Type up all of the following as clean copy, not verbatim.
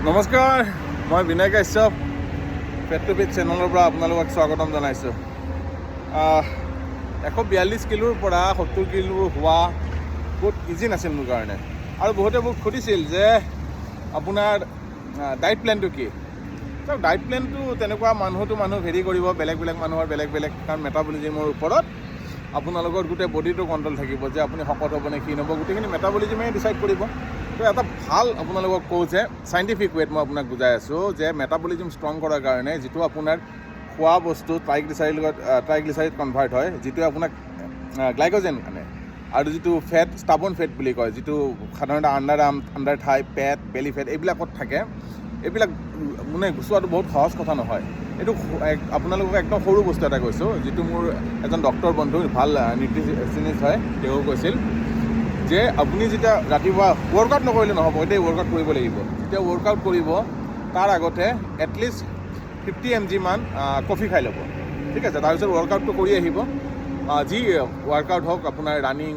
নমস্কাৰ, মই বিনয় কাশ্যপ পেট টু পেট চেনেলৰ পৰা আপোনালোকক স্বাগতম জনাইছোঁ। 142 কিলোৰ পৰা 70 কিলো হোৱা বহুত ইজি নাছিল মোৰ কাৰণে। আৰু বহুতে মোক সুধিছিল যে আপোনাৰ ডায়েট প্লেনটো কি। ডায়েট প্লেনটো তেনেকুৱা মানুহ ভেৰি কৰিব, বেলেগ মানুহৰ বেলেগ কাৰণ মেটাবলিজিমৰ ওপৰত আপোনালোকৰ গোটেই বডিটো কণ্ট্ৰল থাকিব যে আপুনি শকত হ'ব নে ক্ষীণ হ'ব, গোটেইখিনি মেটাবলিজিমে ডিচাইড কৰিব। তো এটা ভাল আপোনালোকক কওঁ যে চাইণ্টিফিক ৱেত মই আপোনাক বুজাই আছোঁ যে মেটাবলিজিম ষ্ট্ৰং কৰাৰ কাৰণে যিটো আপোনাৰ খোৱা বস্তু ট্ৰাইগ্লিচাইড কনভাৰ্ট হয়, যিটোৱে আপোনাক গ্লাইক'জেন আনে, আৰু যিটো ফেট ষ্টাবন ফেট বুলি কয়, যিটো সাধাৰণতে আণ্ডাৰ থাই পেট বেলি ফেট এইবিলাকত থাকে, এইবিলাক মানে গুচোৱাটো বহুত সহজ কথা নহয়। এইটো আপোনালোকক একদম সৰু বস্তু এটা কৈছোঁ, যিটো মোৰ এজন ডক্তৰ বন্ধু ভাল নিউট্ৰিচনিষ্ট হয়, তেওঁ কৈছিল যে আপুনি যেতিয়া ৰাতিপুৱা ৱৰ্কআউট নকৰিলে নহ'ব, এতিয়া ৱৰ্কআউট কৰিব লাগিব। যেতিয়া ৱৰ্কআউট কৰিব তাৰ আগতে এটলিষ্ট 50 mg মান কফি খাই ল'ব, ঠিক আছে। তাৰপিছত ৱৰ্কআউটটো কৰি আহিব, যি ৱৰ্কআউট হওক আপোনাৰ running,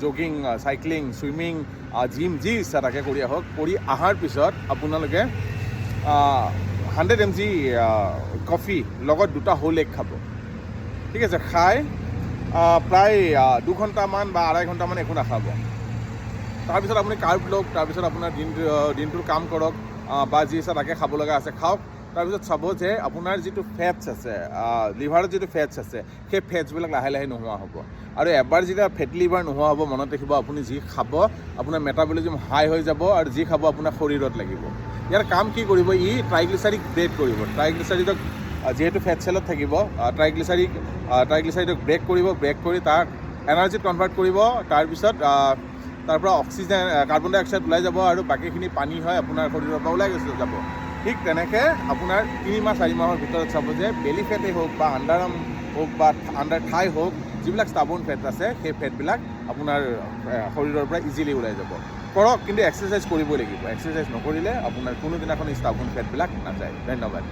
jogging, cycling, swimming, gym যি ইচ্ছা তাকে কৰি আহক। কৰি অহাৰ পিছত আপোনালোকে 100 mg কফি লগত 2টা হোল এগ খাব, ঠিক আছে। খাই প্ৰায় 2 ঘণ্টামান বা 2.5 ঘণ্টামান একো নাখাব। তাৰপিছত আপুনি কাৰ্ব লওক, তাৰপিছত আপোনাৰ দিনটোৰ কাম কৰক, বা যি ইচ্ছা তাকে খাব লগা আছে খাওক। তাৰপিছত চাব যে আপোনাৰ যিটো ফেটছ আছে, লিভাৰত যিটো ফেটছ আছে, সেই ফেটছবিলাক লাহে লাহে নোহোৱা হ'ব। আৰু এবাৰ যেতিয়া ফেটি লিভাৰ নোহোৱা হ'ব, মনত ৰাখিব আপুনি যি খাব আপোনাৰ মেটাবলিজিম হাই হৈ যাব, আৰু যি খাব আপোনাৰ শৰীৰত লাগিব। ইয়াৰ কাম কি কৰিব, ই ট্ৰাইগ্লিচাৰিক ব্ৰেক কৰিব। ট্ৰাইগ্লিচাৰিডক যিহেতু ফেট চেলত থাকিব, ট্ৰাইগ্লিচাৰিডক ব্ৰেক কৰি তাক এনাৰ্জিত কনভাৰ্ট কৰিব। তাৰপিছত তাৰ পৰা অক্সিজেন, কাৰ্বন ডাই অক্সাইড ওলাই যাব, আৰু বাকীখিনি পানী হয় আপোনাৰ শৰীৰৰ পৰা ওলাই যাব। ঠিক তেনেকৈ আপোনাৰ 3-4 মাহৰ ভিতৰত চাব যে বেলি ফেটেই হওক বা আণ্ডাৰ আৰ্ম হওক বা আণ্ডাৰ থাই হওক, যিবিলাক ষ্টাবন ফেট আছে সেই ফেটবিলাক আপোনাৰ শৰীৰৰ পৰা ইজিলি ওলাই যাব। কৰক, কিন্তু এক্সাৰচাইজ কৰিবই লাগিব। এক্সাৰচাইজ নকৰিলে আপোনাৰ কোনোদিনাখন ষ্টাবন ফেটবিলাক নাযায়। ধন্যবাদ।